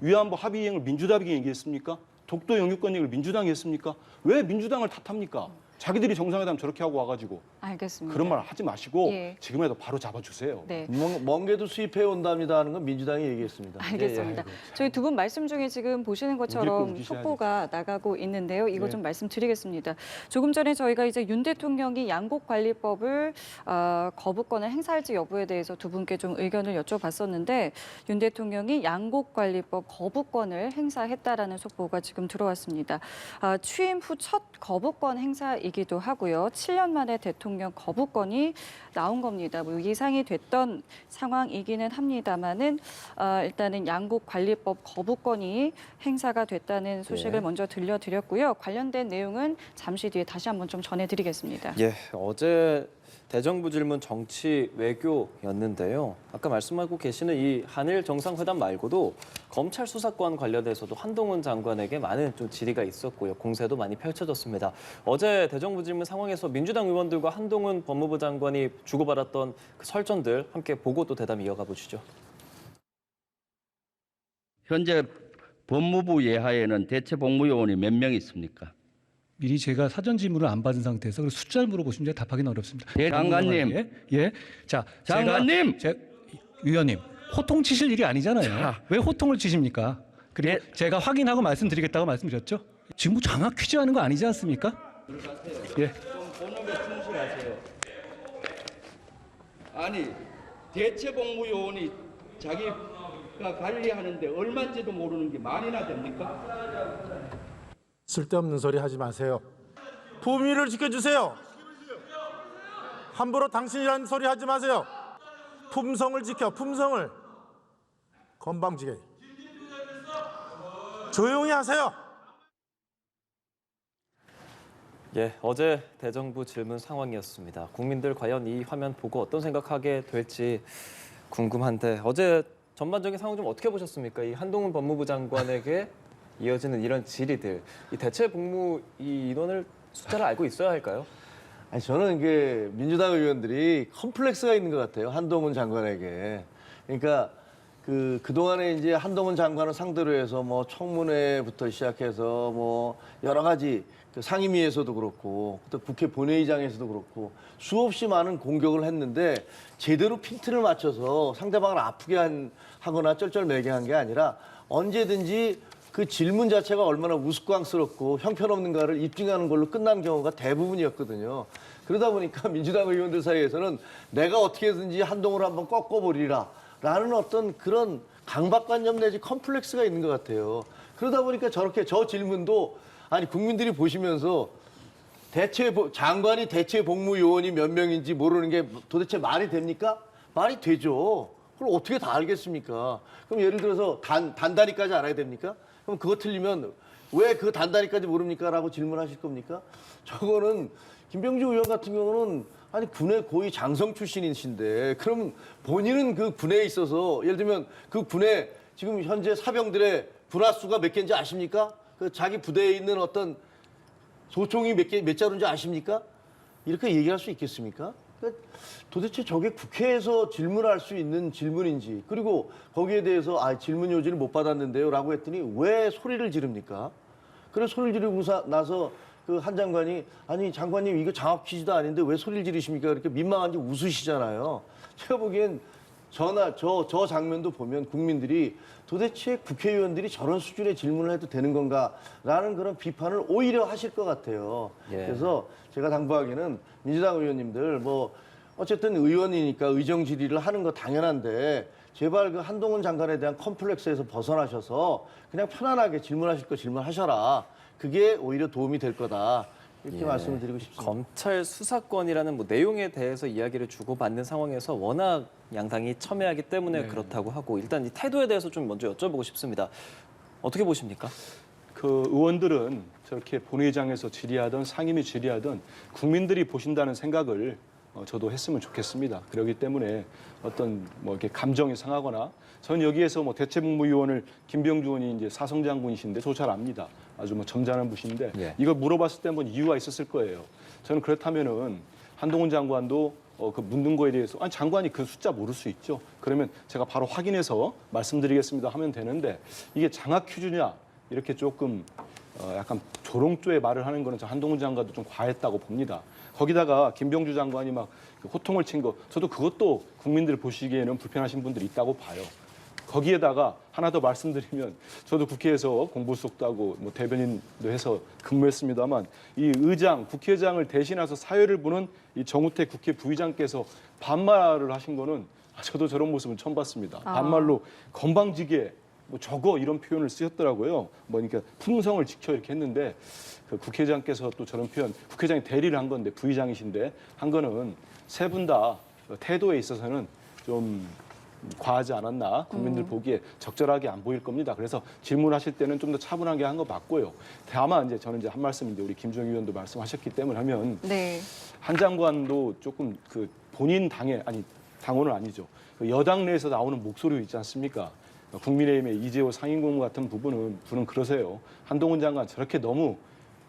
위안부 합의 이행을 민주당이 얘기했습니까? 독도 영유권 얘기를 민주당이 했습니까? 왜 민주당을 탓합니까? 자기들이 정상회담 저렇게 하고 와가지고 알겠습니다. 그런 말 하지 마시고 예. 지금이라도 바로 잡아주세요. 네. 멍게도 수입해 온답니다 하는 건 민주당이 얘기했습니다. 알겠습니다. 예, 예. 저희 두 분 말씀 중에 지금 보시는 것처럼 우기셔야지. 속보가 나가고 있는데요. 이거 네. 좀 말씀드리겠습니다. 조금 전에 저희가 이제 윤 대통령이 양곡관리법을 거부권을 행사할지 여부에 대해서 두 분께 좀 의견을 여쭤봤었는데 윤 대통령이 양곡관리법 거부권을 행사했다라는 속보가 지금 들어왔습니다. 취임 후 첫 거부권 행사입니다. 행사이기도 하고요. 7년 만에 대통령 거부권이 나온 겁니다. 뭐 예상이 됐던 상황이기는 합니다만은 일단은 양국관리법 거부권이 행사가 됐다는 소식을 먼저 들려드렸고요. 관련된 내용은 잠시 뒤에 다시 한번 좀 전해드리겠습니다. 예, 어제 대정부 질문 정치 외교였는데요. 아까 말씀하고 계시는 이 한일 정상회담 말고도 검찰 수사권 관련해서도 한동훈 장관에게 많은 좀 질의가 있었고요. 공세도 많이 펼쳐졌습니다. 어제 대정부 질문 상황에서 민주당 의원들과 한동훈 법무부 장관이 주고받았던 그 설전들 함께 보고 또 대담 이어가 보시죠. 현재 법무부 예하에는 대체 복무요원이 몇 명 있습니까? 미리 제가 사전 질문을 안 받은 상태에서 그래서 숫자를 물어보시면 제가 답하기는 어렵습니다. 예, 장관님. 예. 자, 장관님. 위원님, 호통 치실 일이 아니잖아요. 자. 왜 호통을 치십니까? 그리고 예. 제가 확인하고 말씀드리겠다고 말씀드렸죠. 지금 뭐 장학 퀴즈 하는 거 아니지 않습니까? 예. 좀 본업에 충실하세요. 아니, 대체 복무요원이 자기가 관리하는데 얼마인지도 모르는 게 말이나 됩니까? 쓸데없는 소리 하지 마세요. 품위를 지켜주세요. 함부로 당신이라는 소리 하지 마세요. 품성을 지켜, 품성을. 건방지게. 조용히 하세요. 예, 어제 대정부 질문 상황이었습니다. 국민들 과연 이 화면 보고 어떤 생각하게 될지 궁금한데 어제 전반적인 상황 좀 어떻게 보셨습니까? 이 한동훈 법무부 장관에게 이어지는 이런 질의들, 이 대체 복무 이 인원을 숫자를 알고 있어야 할까요? 아니, 저는 이게 민주당 의원들이 컴플렉스가 있는 것 같아요. 한동훈 장관에게. 그러니까 그동안에 이제 한동훈 장관을 상대로 해서 뭐 청문회부터 시작해서 뭐 여러 가지 상임위에서도 그렇고 또 국회 본회의장에서도 그렇고 수없이 많은 공격을 했는데 제대로 핀트를 맞춰서 상대방을 아프게 하거나 쩔쩔매게 한 게 아니라 언제든지 그 질문 자체가 얼마나 우스꽝스럽고 형편없는가를 입증하는 걸로 끝난 경우가 대부분이었거든요. 그러다 보니까 민주당 의원들 사이에서는 내가 어떻게든지 한동훈을 한번 꺾어버리라 라는 어떤 그런 강박관념 내지 컴플렉스가 있는 것 같아요. 그러다 보니까 저렇게 저 질문도 아니 국민들이 보시면서 장관이 대체 복무요원이 몇 명인지 모르는 게 도대체 말이 됩니까? 말이 되죠. 그걸 어떻게 다 알겠습니까? 그럼 예를 들어서 단단히까지 알아야 됩니까? 그럼 그거 틀리면 왜 그 단단히까지 모릅니까? 라고 질문하실 겁니까? 저거는 김병주 의원 같은 경우는 아니 군의 고위 장성 출신이신데 그럼 본인은 그 군에 있어서 예를 들면 그 군에 지금 현재 사병들의 분화수가 몇 개인지 아십니까? 그 자기 부대에 있는 어떤 소총이 몇 자루인지 아십니까? 이렇게 얘기할 수 있겠습니까? 그러니까 도대체 저게 국회에서 질문할 수 있는 질문인지 그리고 거기에 대해서 질문 요지를 못 받았는데요 라고 했더니 왜 소리를 지릅니까? 그래서 소리를 지르고 나서 그 한 장관이 아니 장관님 이거 장학 퀴즈도 아닌데 왜 소리를 지르십니까? 이렇게 민망한지 웃으시잖아요. 제가 보기엔 저 장면도 보면 국민들이 도대체 국회의원들이 저런 수준의 질문을 해도 되는 건가라는 그런 비판을 오히려 하실 것 같아요. 예. 그래서 제가 당부하기는 민주당 의원님들 뭐 어쨌든 의원이니까 의정 질의를 하는 거 당연한데 제발 그 한동훈 장관에 대한 컴플렉스에서 벗어나셔서 그냥 편안하게 질문하실 거 질문하셔라. 그게 오히려 도움이 될 거다. 이렇게 말씀을 드리고 싶습니다. 검찰 수사권이라는 뭐 내용에 대해서 이야기를 주고받는 상황에서 워낙 양당이 첨예하기 때문에 그렇다고 하고 일단 이 태도에 대해서 좀 먼저 여쭤보고 싶습니다. 어떻게 보십니까? 그 의원들은 저렇게 본회의장에서 질의하든 상임위 질의하든 국민들이 보신다는 생각을 저도 했으면 좋겠습니다. 그렇기 때문에 어떤 뭐 이렇게 감정이 상하거나 전 여기에서 뭐 대체복무위원을 김병주 의원이 이제 사성장군이신데 저 잘 압니다. 아주 뭐 점잖은 분인데 예. 이걸 물어봤을 때 한번 이유가 있었을 거예요. 저는 그렇다면은 한동훈 장관도 그 묻는 거에 대해서 아니 장관이 그 숫자 모를 수 있죠. 그러면 제가 바로 확인해서 말씀드리겠습니다 하면 되는데 이게 장학 퀴즈냐 이렇게 조금 약간 조롱조의 말을 하는 거는 저 한동훈 장관도 좀 과했다고 봅니다. 거기다가 김병주 장관이 막 호통을 친 거 저도 그것도 국민들 보시기에는 불편하신 분들이 있다고 봐요. 거기에다가 하나 더 말씀드리면 저도 국회에서 공보수석도 하고 뭐 대변인도 해서 근무했습니다만 이 국회의장을 대신해서 사회를 보는 이 정우택 국회 부의장께서 반말을 하신 거는 저도 저런 모습은 처음 봤습니다. 반말로 건방지게 뭐 저거 이런 표현을 쓰셨더라고요. 뭐 그러니까 품성을 지켜 이렇게 했는데 그 국회의장께서 또 저런 표현, 국회의장이 대리를 한 건데 부의장이신데 한 거는 세 분 다 태도에 있어서는 좀 과하지 않았나 국민들 보기에 적절하게 안 보일 겁니다. 그래서 질문하실 때는 좀 더 차분하게 한 거 맞고요. 다만 이제 저는 이제 한 말씀인데 우리 김종희 의원도 말씀하셨기 때문에 하면 네. 한 장관도 조금 그 본인 당의 아니 당원은 아니죠. 그 여당 내에서 나오는 목소리 있지 않습니까? 국민의힘의 이재호 상임고문 같은 분은 그러세요. 한동훈 장관 저렇게 너무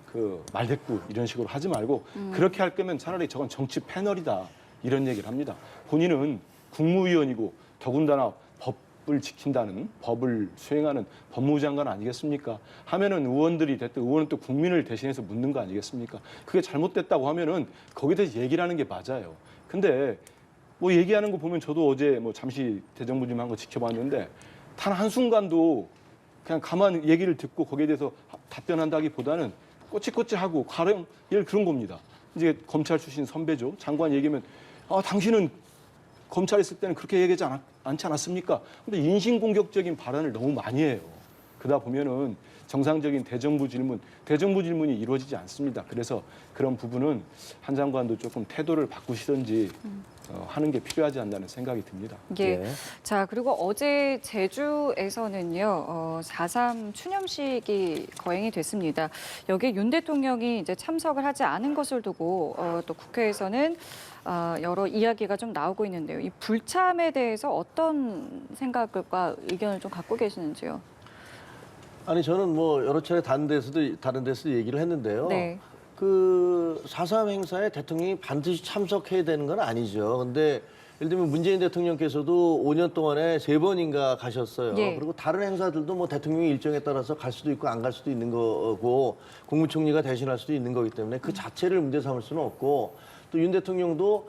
그 말대꾸 이런 식으로 하지 말고 그렇게 할 거면 차라리 저건 정치 패널이다 이런 얘기를 합니다. 본인은 국무위원이고 더군다나 법을 지킨다는 법을 수행하는 법무장관 아니겠습니까? 하면은 의원들이 됐든 의원은 또 국민을 대신해서 묻는 거 아니겠습니까? 그게 잘못됐다고 하면은 거기에 대해서 얘기를 하는 게 맞아요. 근데 뭐 얘기하는 거 보면 저도 어제 뭐 잠시 대정부질문 한 거 지켜봤는데 단 한순간도 그냥 가만 얘기를 듣고 거기에 대해서 답변한다기보다는 꼬치꼬치하고 가령 예를 그런 겁니다. 이제 검찰 출신 선배죠. 장관 얘기하면 당신은 검찰에 있을 때는 그렇게 얘기하지 않지 않았습니까? 근데 인신공격적인 발언을 너무 많이 해요. 그러다 보면은 정상적인 대정부 질문이 이루어지지 않습니다. 그래서 그런 부분은 한 장관도 조금 태도를 바꾸시든지 하는 게 필요하지 않나는 생각이 듭니다. 예. 네. 자, 그리고 어제 제주에서는요, 4.3 추념식이 거행이 됐습니다. 여기에 윤 대통령이 이제 참석을 하지 않은 것을 두고 또 국회에서는 여러 이야기가 좀 나오고 있는데요. 이 불참에 대해서 어떤 생각과 의견을 좀 갖고 계시는지요? 아니 저는 뭐 여러 차례 다른 데서도 얘기를 했는데요. 네. 그 4.3 행사에 대통령이 반드시 참석해야 되는 건 아니죠. 근데 예를 들면 문재인 대통령께서도 5년 동안에 3번인가 가셨어요. 예. 그리고 다른 행사들도 뭐 대통령의 일정에 따라서 갈 수도 있고 안 갈 수도 있는 거고 국무총리가 대신할 수도 있는 거기 때문에 그 자체를 문제 삼을 수는 없고 또 윤 대통령도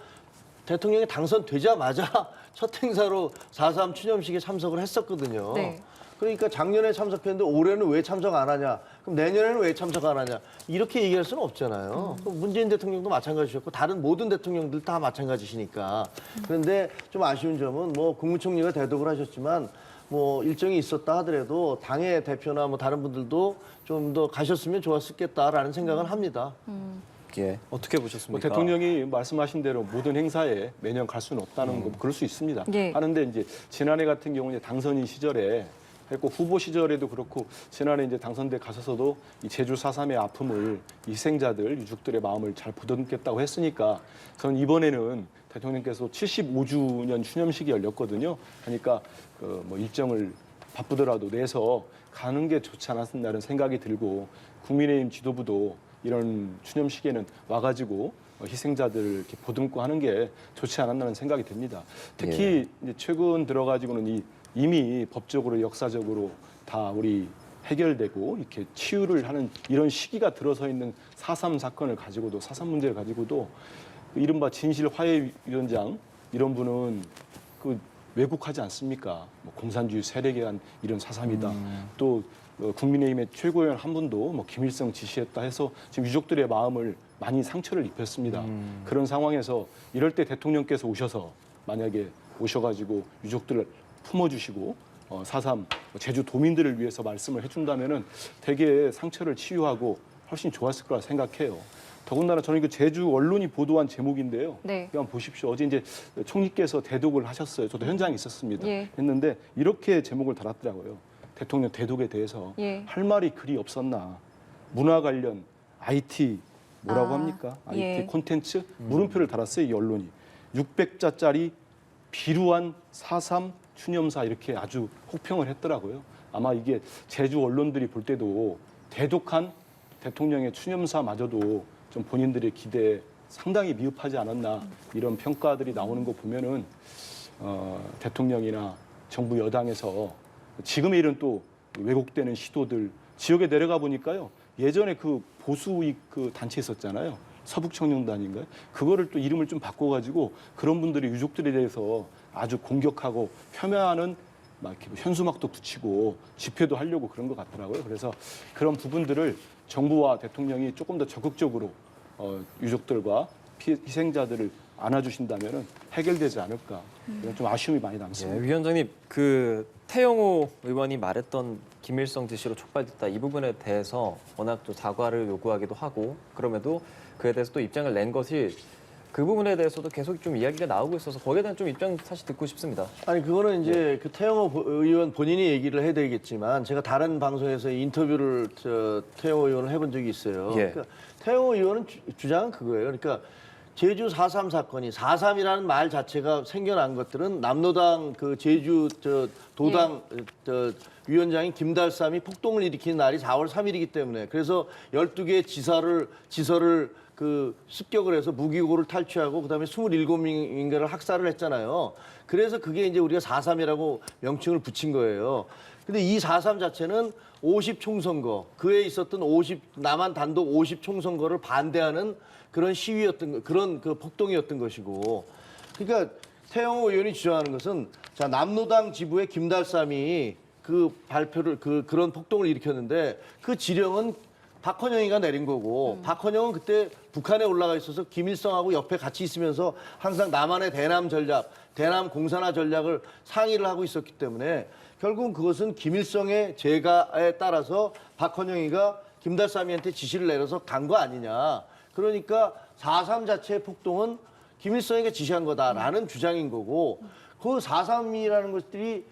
대통령이 당선되자마자 첫 행사로 4.3 추념식에 참석을 했었거든요. 네. 그러니까 작년에 참석했는데 올해는 왜 참석 안 하냐? 그럼 내년에는 왜 참석 안 하냐? 이렇게 얘기할 수는 없잖아요. 그럼 문재인 대통령도 마찬가지셨고 다른 모든 대통령들 다 마찬가지시니까. 그런데 좀 아쉬운 점은 뭐 국무총리가 대독을 하셨지만 뭐 일정이 있었다 하더라도 당의 대표나 뭐 다른 분들도 좀 더 가셨으면 좋았겠다라는 생각은 합니다. 예. 어떻게 뭐 보셨습니까? 대통령이 말씀하신 대로 모든 행사에 매년 갈 수는 없다는 거 그럴 수 있습니다. 예. 하는데 이제 지난해 같은 경우는 이제 당선인 시절에 했고 후보 시절에도 그렇고 지난해 이제 당선돼 가셔서도 이 제주 4.3의 아픔을 이 희생자들 유족들의 마음을 잘 보듬겠다고 했으니까 저는 이번에는 대통령께서 75주년 추념식이 열렸거든요. 하니까 그 뭐 일정을 바쁘더라도 내서 가는 게 좋지 않았나라는 생각이 들고 국민의힘 지도부도 이런 추념식에는 와가지고 희생자들을 이렇게 보듬고 하는 게 좋지 않았나는 생각이 듭니다. 특히 이제 최근 들어가지고는 이미 법적으로 역사적으로 다 우리 해결되고 이렇게 치유를 하는 이런 시기가 들어서 있는 4.3 사건을 가지고도 4.3 문제를 가지고도 이른바 진실화해위원장 이런 분은 그 왜곡하지 않습니까? 뭐 공산주의 세력에 대한 이런 4.3이다. 또 국민의힘의 최고위원 한 분도 뭐 김일성 지시했다 해서 지금 유족들의 마음을 많이 상처를 입혔습니다. 그런 상황에서 이럴 때 대통령께서 오셔서 만약에 오셔가지고 유족들을 품어주시고 4.3 제주 도민들을 위해서 말씀을 해준다면은 되게 상처를 치유하고 훨씬 좋았을 거라 생각해요. 더군다나 저는 그 제주 언론이 보도한 제목인데요. 네. 그냥 보십시오. 어제 이제 총리께서 대독을 하셨어요. 저도 현장에 있었습니다. 예. 했는데 이렇게 제목을 달았더라고요. 대통령 대독에 대해서 예. 할 말이 그리 없었나. 문화 관련 IT 뭐라고 아, 합니까? IT 예. 콘텐츠 물음표를 달았어요. 이 언론이. 600자짜리 비루한 4.3 추념사 이렇게 아주 혹평을 했더라고요. 아마 이게 제주 언론들이 볼 때도 대독한 대통령의 추념사마저도 좀 본인들의 기대에 상당히 미흡하지 않았나 이런 평가들이 나오는 거 보면은 대통령이나 정부 여당에서 지금의 일은 또 왜곡되는 시도들 지역에 내려가 보니까요 예전에 그 보수익 그 단체 있었잖아요 서북청년단인가요? 그거를 또 이름을 좀 바꿔가지고 그런 분들의 유족들에 대해서 아주 공격하고 폄하하는 막 이렇게 현수막도 붙이고 집회도 하려고 그런 것 같더라고요. 그래서 그런 부분들을 정부와 대통령이 조금 더 적극적으로 유족들과 희생자들을 안아주신다면 해결되지 않을까 이런 좀 아쉬움이 많이 남습니다. 위원장님 그 태영호 의원이 말했던 김일성 지시로 촉발됐다 이 부분에 대해서 워낙 또 사과를 요구하기도 하고 그럼에도 그에 대해서 또 입장을 낸 것이 그 부분에 대해서도 계속 좀 이야기가 나오고 있어서 거기에 대한 좀 입장 사실 듣고 싶습니다. 아니 그거는 이제 그 태영호 의원 본인이 얘기를 해야 되겠지만 제가 다른 방송에서 인터뷰를 태영호 의원을 해본 적이 있어요. 예. 그러니까 태영호 의원은 주장은 그거예요. 그러니까 제주 4.3 사건이 4.3이라는 말 자체가 생겨난 것들은 남로당 그 제주 도당 위원장인 김달삼이 폭동을 일으킨 날이 4월 3일이기 때문에 그래서 12개의 지서를 그 습격을 해서 무기고를 탈취하고 그다음에 27명인가를 학살을 했잖아요. 그래서 그게 이제 우리가 4.3이라고 명칭을 붙인 거예요. 근데 이 4.3 자체는 50 총선거, 그에 있었던 남한 단독 50 총선거를 반대하는 그런 시위였던 그런 그 폭동이었던 것이고, 그러니까 태영호 의원이 주장하는 것은 자 남로당 지부의 김달삼이 그 발표를 그런 폭동을 일으켰는데 그 지령은 박헌영이가 내린 거고 박헌영은 그때 북한에 올라가 있어서 김일성하고 옆에 같이 있으면서 항상 남한의 대남 전략, 대남 공산화 전략을 상의를 하고 있었기 때문에 결국은 그것은 김일성의 제가에 따라서 박헌영이가 김달삼이한테 지시를 내려서 간 거 아니냐. 그러니까 4.3 자체의 폭동은 김일성에게 지시한 거다라는 주장인 거고 그 4.3이라는 것들이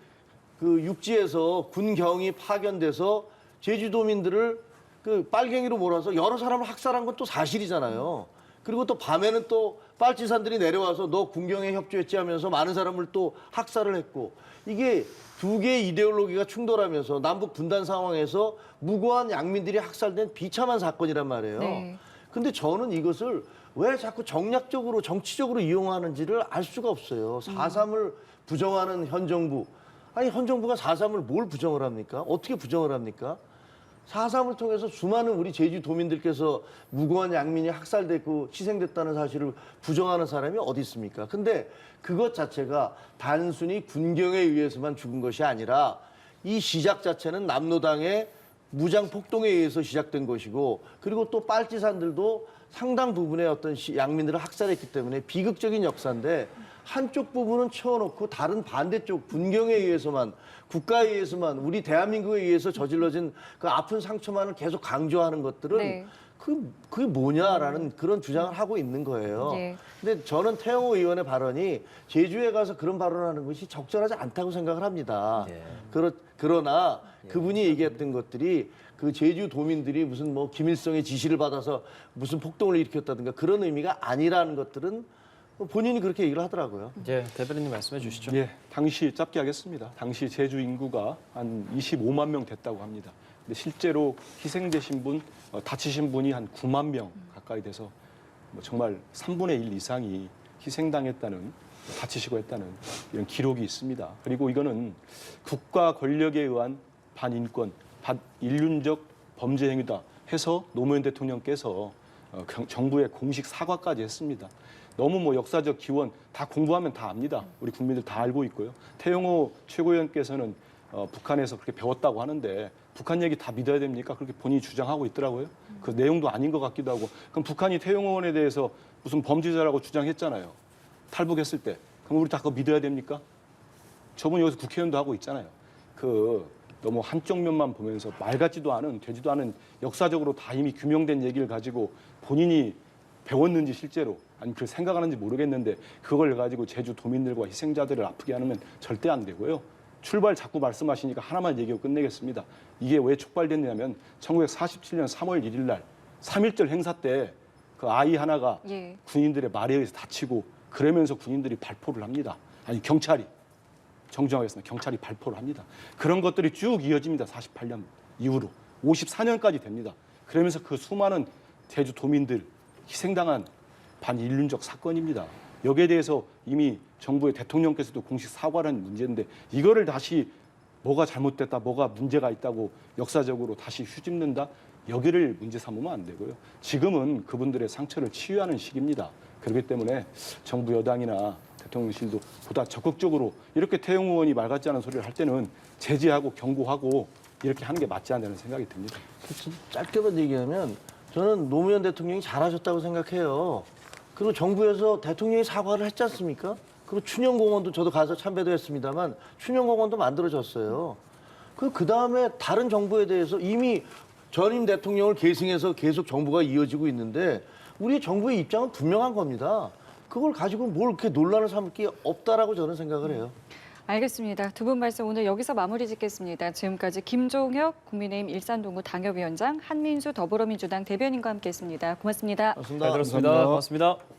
그 육지에서 군경이 파견돼서 제주도민들을 그 빨갱이로 몰아서 여러 사람을 학살한 건 또 사실이잖아요. 그리고 또 밤에는 또 빨치산들이 내려와서 너 군경에 협조했지 하면서 많은 사람을 또 학살을 했고 이게 두 개의 이데올로기가 충돌하면서 남북 분단 상황에서 무고한 양민들이 학살된 비참한 사건이란 말이에요. 네. 근데 저는 이것을 왜 자꾸 정략적으로 정치적으로 이용하는지를 알 수가 없어요. 4.3을 부정하는 현 정부. 아니 현 정부가 4.3을 뭘 부정을 합니까? 어떻게 부정을 합니까? 4.3을 통해서 수많은 우리 제주도민들께서 무고한 양민이 학살됐고 희생됐다는 사실을 부정하는 사람이 어디 있습니까? 근데 그것 자체가 단순히 군경에 의해서만 죽은 것이 아니라 이 시작 자체는 남로당의 무장 폭동에 의해서 시작된 것이고 그리고 또 빨치산들도 상당 부분의 어떤 양민들을 학살했기 때문에 비극적인 역사인데 한쪽 부분은 채워놓고 다른 반대쪽 군경에 의해서만 국가에 의해서만 우리 대한민국에 의해서 저질러진 그 아픈 상처만을 계속 강조하는 것들은 네. 그게 뭐냐라는 그런 주장을 하고 있는 거예요. 예. 근데 저는 태영호 의원의 발언이 제주에 가서 그런 발언하는 것이 적절하지 않다고 생각을 합니다. 예. 그러나 그분이 얘기했던 것들이 그 제주 도민들이 무슨 뭐 김일성의 지시를 받아서 무슨 폭동을 일으켰다든가 그런 의미가 아니라는 것들은 본인이 그렇게 얘기를 하더라고요. 예, 대변인님 말씀해 주시죠. 예, 당시 짧게 하겠습니다. 당시 제주 인구가 한 25만 명 됐다고 합니다. 근데 실제로 희생되신 분, 다치신 분이 한 9만 명 가까이 돼서 뭐 정말 3분의 1 이상이 희생당했다는, 다치시고 했다는 이런 기록이 있습니다. 그리고 이거는 국가 권력에 의한 반인권, 반인륜적 범죄 행위다 해서 노무현 대통령께서 정부에 공식 사과까지 했습니다. 너무 뭐 역사적 기원 다 공부하면 다 압니다. 우리 국민들 다 알고 있고요. 태영호 최고위원께서는 북한에서 그렇게 배웠다고 하는데 북한 얘기 다 믿어야 됩니까? 그렇게 본인이 주장하고 있더라고요. 그 내용도 아닌 것 같기도 하고. 그럼 북한이 태영호 의원에 대해서 무슨 범죄자라고 주장했잖아요. 탈북했을 때. 그럼 우리 다 그거 믿어야 됩니까? 저분 여기서 국회의원도 하고 있잖아요. 너무 한쪽 면만 보면서 말 같지도 않은, 되지도 않은 역사적으로 다 이미 규명된 얘기를 가지고 본인이 배웠는지 실제로 아니면 그렇게 생각하는지 모르겠는데 그걸 가지고 제주 도민들과 희생자들을 아프게 하면 절대 안 되고요. 출발 자꾸 말씀하시니까 하나만 얘기하고 끝내겠습니다. 이게 왜 촉발됐냐면 1947년 3월 1일 날 3.1절 행사 때 그 아이 하나가 예. 군인들의 말에 의해서 다치고 그러면서 군인들이 발포를 합니다. 아니 경찰이 정정하겠습니다. 경찰이 발포를 합니다. 그런 것들이 쭉 이어집니다. 48년 이후로 54년까지 됩니다. 그러면서 그 수많은 제주 도민들 희생당한 반인륜적 사건입니다. 여기에 대해서 이미 정부의 대통령께서도 공식 사과를 한 문제인데 이거를 다시 뭐가 잘못됐다, 뭐가 문제가 있다고 역사적으로 다시 휘집는다? 여기를 문제 삼으면 안 되고요. 지금은 그분들의 상처를 치유하는 시기입니다. 그렇기 때문에 정부 여당이나 대통령실도 보다 적극적으로 이렇게 태영호 의원이 말 같지 않은 소리를 할 때는 제지하고 경고하고 이렇게 하는 게 맞지 않다는 생각이 듭니다. 짧게만 얘기하면 저는 노무현 대통령이 잘하셨다고 생각해요. 그리고 정부에서 대통령이 사과를 했지 않습니까? 그리고 춘향공원도 저도 가서 참배도 했습니다만 춘향공원도 만들어졌어요. 그 다음에 다른 정부에 대해서 이미 전임 대통령을 계승해서 계속 정부가 이어지고 있는데 우리 정부의 입장은 분명한 겁니다. 그걸 가지고 뭘 이렇게 논란을 삼을 게 없다라고 저는 생각을 해요. 알겠습니다. 두 분 말씀 오늘 여기서 마무리 짓겠습니다. 지금까지 김종혁 국민의힘 일산동구 당협위원장, 한민수 더불어민주당 대변인과 함께했습니다. 고맙습니다. 고맙습니다. 잘 들었습니다. 고맙습니다.